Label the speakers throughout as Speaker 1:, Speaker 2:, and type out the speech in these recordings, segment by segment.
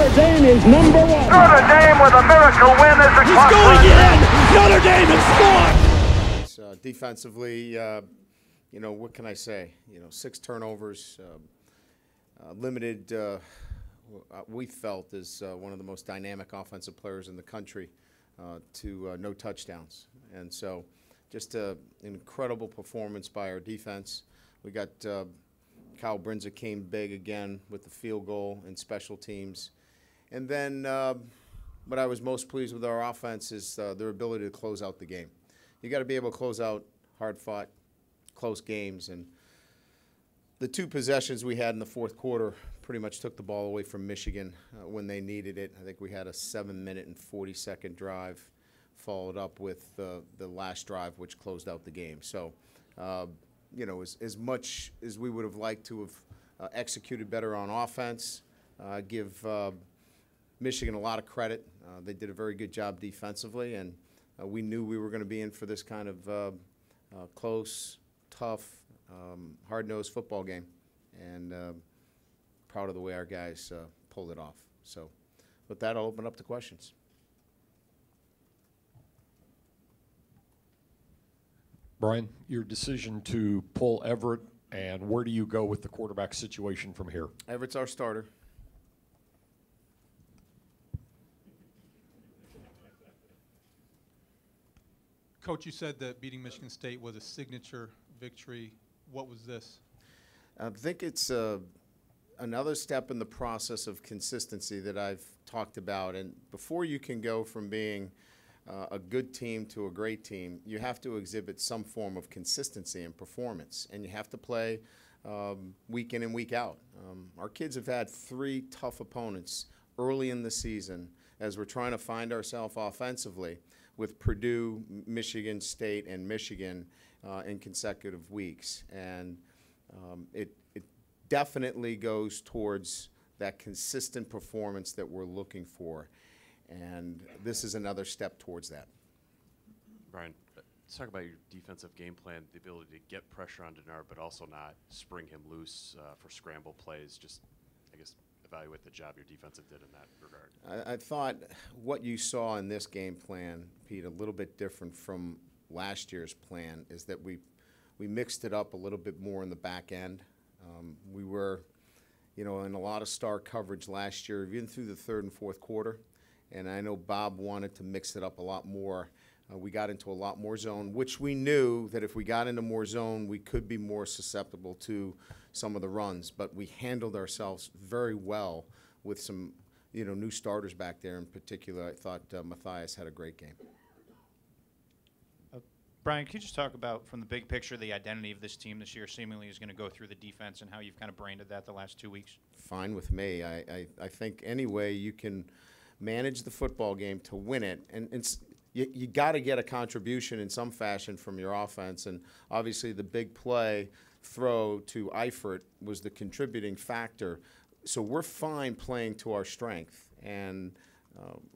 Speaker 1: Notre Dame is number one.
Speaker 2: Notre Dame with a miracle win as the
Speaker 1: He's going in. Notre Dame has scored.
Speaker 3: Defensively, you know, what can I say? You know, 6 turnovers, limited. We felt is one of the most dynamic offensive players in the country to no touchdowns, and so just an incredible performance by our defense. We got Kyle Brinza came big again with the field goal and special teams. And then what I was most pleased with our offense is their ability to close out the game. You got to be able to close out hard-fought, close games. And the 2 possessions we had in the fourth quarter pretty much took the ball away from Michigan when they needed it. I think we had a 7-minute and 40-second drive followed up with the last drive, which closed out the game. So, you know, as much as we would have liked to have executed better on offense, give Michigan a lot of credit. They did a very good job defensively, and we knew we were going to be in for this kind of close, tough, hard-nosed football game, and proud of the way our guys pulled it off. So with that, I'll open up to questions.
Speaker 4: Brian, your decision to pull Everett, and where do you go with the quarterback situation from here?
Speaker 3: Everett's our starter.
Speaker 5: Coach, you said that beating Michigan State was a signature victory. What was this?
Speaker 3: I think it's another step in the process of consistency that I've talked about. And before you can go from being a good team to a great team, you have to exhibit some form of consistency and performance, and you have to play week in and week out. Our kids have had 3 tough opponents early in the season as we're trying to find ourselves offensively with Purdue, Michigan State, and Michigan in consecutive weeks. And it definitely goes towards that consistent performance that we're looking for. And this is another step towards that.
Speaker 6: Brian, let's talk about your defensive game plan, the ability to get pressure on Denard, but also not spring him loose for scramble plays. Just, I guess, evaluate the job your defensive did in that regard.
Speaker 3: I thought what you saw in this game plan, Pete, a little bit different from last year's plan, is that we mixed it up a little bit more in the back end. We were, you know, in a lot of star coverage last year, even through the 3rd and 4th quarter. And I know Bob wanted to mix it up a lot more. We got into a lot more zone, which we knew that if we got into more zone, we could be more susceptible to some of the runs. But we handled ourselves very well with some, you know, new starters back there. In particular, I thought Matthias had a great game.
Speaker 7: Brian, can you just talk about, from the big picture, the identity of this team this year seemingly is going to go through the defense and how you've kind of branded that the last 2 weeks? Fine
Speaker 3: with me. I think any way you can manage the football game to win it, and you got to get a contribution in some fashion from your offense, and obviously the big play throw to Eifert was the contributing factor. So we're fine playing to our strength, and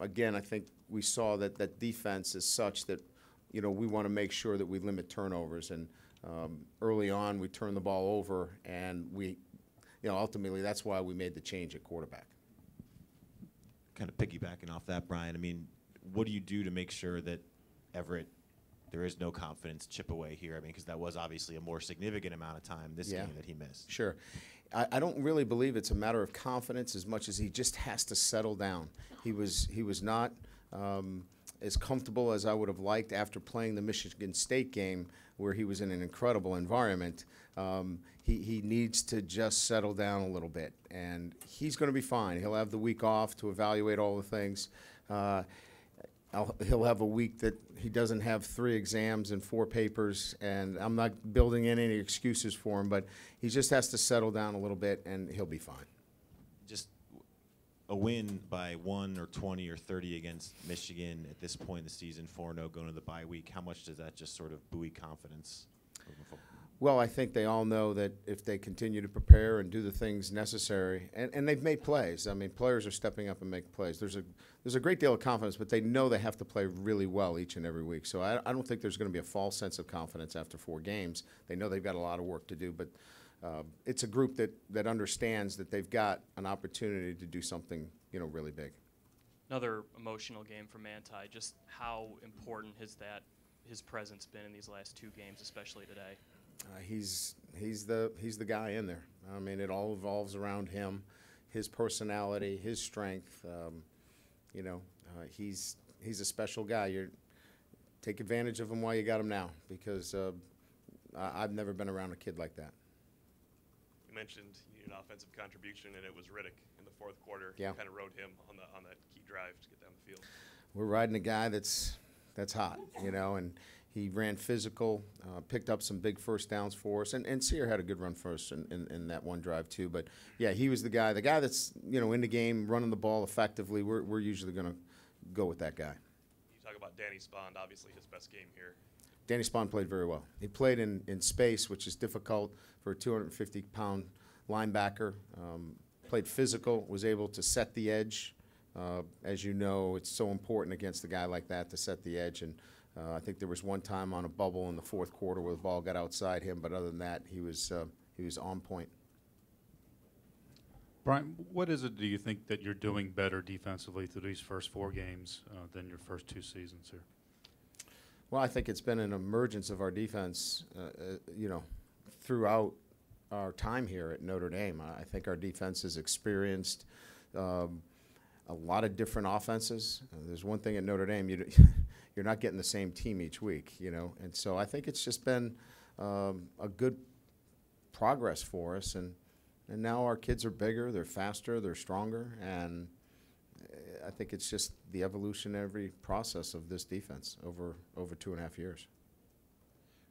Speaker 3: again, I think we saw that defense is such that, you know, we want to make sure that we limit turnovers, and early on we turned the ball over, and we, you know, ultimately that's why we made the change at quarterback.
Speaker 8: Kind of piggybacking off that, Brian, I mean, what do you do to make sure that Everett, there is no confidence chip away here? I mean, because that was obviously a more significant amount of time this game that he missed.
Speaker 3: Sure. I don't really believe it's a matter of confidence as much as he just has to settle down. He was not as comfortable as I would have liked after playing the Michigan State game, where he was in an incredible environment. He needs to just settle down a little bit, and he's going to be fine. He'll have the week off to evaluate all the things. He'll have a week that he doesn't have 3 exams and 4 papers, and I'm not building in any excuses for him, but he just has to settle down a little bit, and he'll be fine.
Speaker 8: Just a win by 1 or 20 or 30 against Michigan at this point in the season, 4-0 going to the bye week, how much does that just sort of buoy confidence moving forward?
Speaker 3: Well, I think they all know that if they continue to prepare and do the things necessary, and they've made plays. I mean, players are stepping up and making plays. There's a great deal of confidence, but they know they have to play really well each and every week. So I don't think there's going to be a false sense of confidence after 4 games. They know they've got a lot of work to do, but it's a group that understands that they've got an opportunity to do something, really big.
Speaker 9: Another emotional game for Manti. Just how important has his presence been in these last 2 games, especially today?
Speaker 3: He's the guy in there. I mean, it all revolves around him, his personality, his strength. He's a special guy. Take advantage of him while you got him now, because I've never been around a kid like that.
Speaker 10: You mentioned you need an offensive contribution, and it was Riddick in the fourth quarter.
Speaker 3: Yeah.
Speaker 10: Kind of rode him on that key drive to get down the field.
Speaker 3: We're riding a guy that's hot, and he ran physical, picked up some big first downs for us, and Sear had a good run for us in that one drive too. But yeah, he was the guy that's in the game, running the ball effectively. We're usually going to go with that guy.
Speaker 10: You talk about Danny Spond, obviously his best game here.
Speaker 3: Danny Spond played very well. He played in space, which is difficult for a 250-pound linebacker. Played physical, was able to set the edge. As you know, it's so important against a guy like that to set the edge. And I think there was one time on a bubble in the fourth quarter where the ball got outside him, but other than that, he was on point.
Speaker 11: Brian, what is it do you think that you're doing better defensively through these first 4 games than your first 2 seasons here?
Speaker 3: Well, I think it's been an emergence of our defense, throughout our time here at Notre Dame. I think our defense has experienced a lot of different offenses. There's one thing at Notre Dame, you're not getting the same team each week, and so I think it's just been a good progress for us, and now our kids are bigger, they're faster, they're stronger, and I think it's just the evolutionary process of this defense over 2.5 years.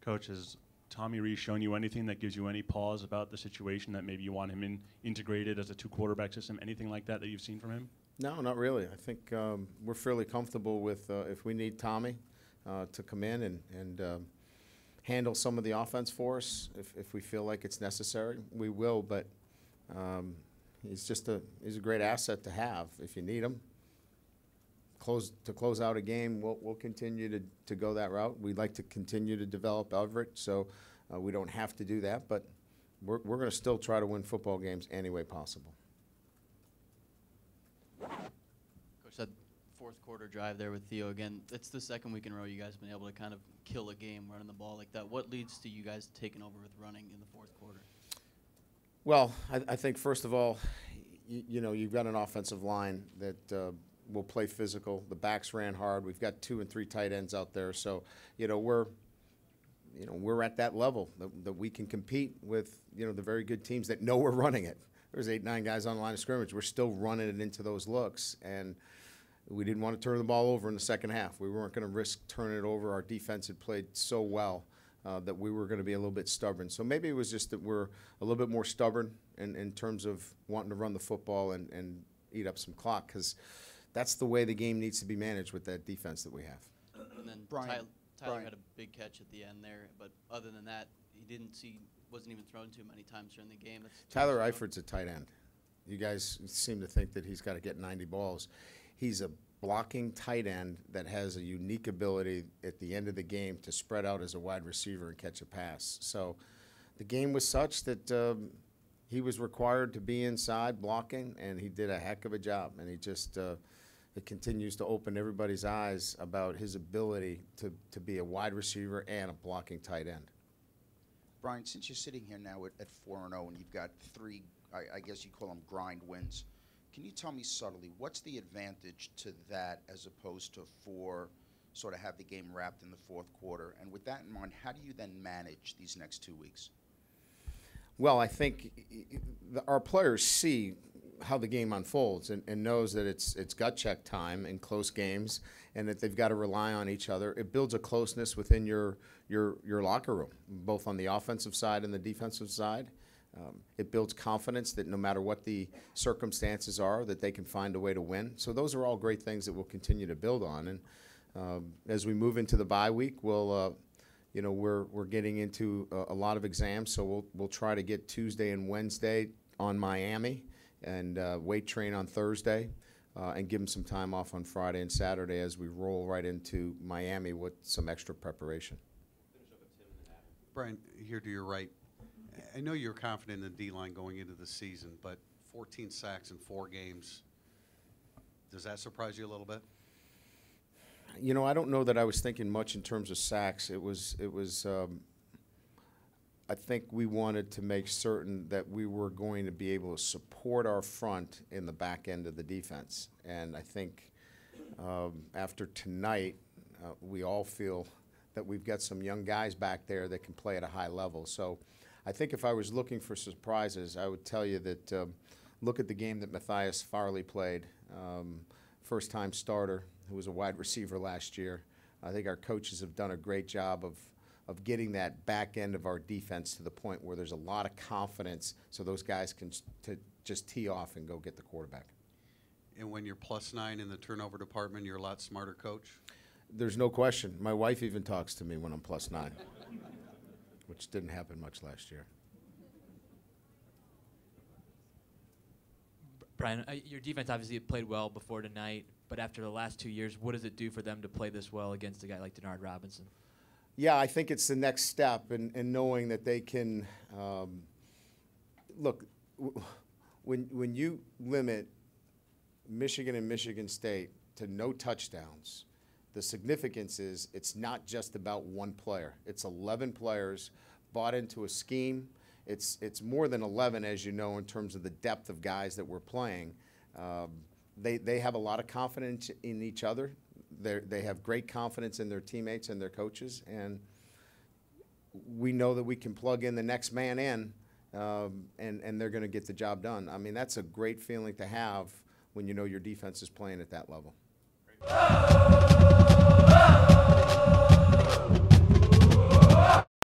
Speaker 12: Coach, has Tommy Rees shown you anything that gives you any pause about the situation, that maybe you want him integrated as a 2-quarterback system, anything like that you've seen from him?
Speaker 3: No, not really. I think we're fairly comfortable with if we need Tommy to come in and handle some of the offense for us. If we feel like it's necessary, we will. But he's a great asset to have if you need him. To close out a game, we'll continue to go that route. We'd like to continue to develop Everett, so we don't have to do that. But we're going to still try to win football games any way possible.
Speaker 13: Coach, that fourth quarter drive there with Theo again, it's the second week in a row you guys have been able to kind of kill a game running the ball like that. What leads to you guys taking over with running in the fourth quarter?
Speaker 3: Well, I think first of all, you've got an offensive line that will play physical. The backs ran hard. We've got 2 and 3 tight ends out there, so we're at that level that we can compete with the very good teams that know we're running it. There's 8, 9 guys on the line of scrimmage. We're still running it into those looks, and we didn't want to turn the ball over in the second half. We weren't going to risk turning it over. Our defense had played so well that we were going to be a little bit stubborn. So maybe it was just that we're a little bit more stubborn in terms of wanting to run the football and eat up some clock, because that's the way the game needs to be managed with that defense that we have.
Speaker 13: And then
Speaker 14: Brian,
Speaker 13: Tyler had a big catch at the end there, but other than that, wasn't even thrown too many times during the game.
Speaker 3: Tyler Eifert's a tight end. You guys seem to think that he's got to get 90 balls. He's a blocking tight end that has a unique ability at the end of the game to spread out as a wide receiver and catch a pass. So the game was such that he was required to be inside blocking, and he did a heck of a job. And he just it continues to open everybody's eyes about his ability to be a wide receiver and a blocking tight end.
Speaker 14: Brian, since you're sitting here now at 4-0 and you've got 3, I guess you call them grind wins, can you tell me subtly, what's the advantage to that as opposed to 4, sort of have the game wrapped in the fourth quarter? And with that in mind, how do you then manage these next 2 weeks?
Speaker 3: Well, I think our players see how the game unfolds and knows that it's gut check time in close games, and that they've got to rely on each other. It builds a closeness within your locker room, both on the offensive side and the defensive side. It builds confidence that no matter what the circumstances are, that they can find a way to win. So those are all great things that we'll continue to build on. And as we move into the bye week, we're getting into a lot of exams, so we'll try to get Tuesday and Wednesday on Miami, and weight train on Thursday, and give them some time off on Friday and Saturday as we roll right into Miami with some extra preparation.
Speaker 15: Brian, here to your right, I know you're confident in the D-line going into the season, but 14 sacks in 4 games, does that surprise you a little bit?
Speaker 3: You know, I don't know that I was thinking much in terms of sacks. I think we wanted to make certain that we were going to be able to support our front in the back end of the defense. And I think after tonight, we all feel that we've got some young guys back there that can play at a high level. So I think if I was looking for surprises, I would tell you that look at the game that Matthias Farley played, first-time starter, who was a wide receiver last year. I think our coaches have done a great job of getting that back end of our defense to the point where there's a lot of confidence so those guys can just tee off and go get the quarterback.
Speaker 15: And when you're +9 in the turnover department, you're a lot smarter coach?
Speaker 3: There's no question. My wife even talks to me when I'm +9, which didn't happen much last year.
Speaker 16: Brian, your defense obviously played well before tonight, but after the last 2 years, what does it do for them to play this well against a guy like Denard Robinson?
Speaker 3: Yeah, I think it's the next step in knowing that they can look. When you limit Michigan and Michigan State to no touchdowns, the significance is it's not just about one player. It's 11 players bought into a scheme. It's more than 11, as you know, in terms of the depth of guys that we're playing. They have a lot of confidence in each other. They have great confidence in their teammates and their coaches, and we know that we can plug in the next man in, and they're going to get the job done. I mean, that's a great feeling to have when you know your defense is playing at that level.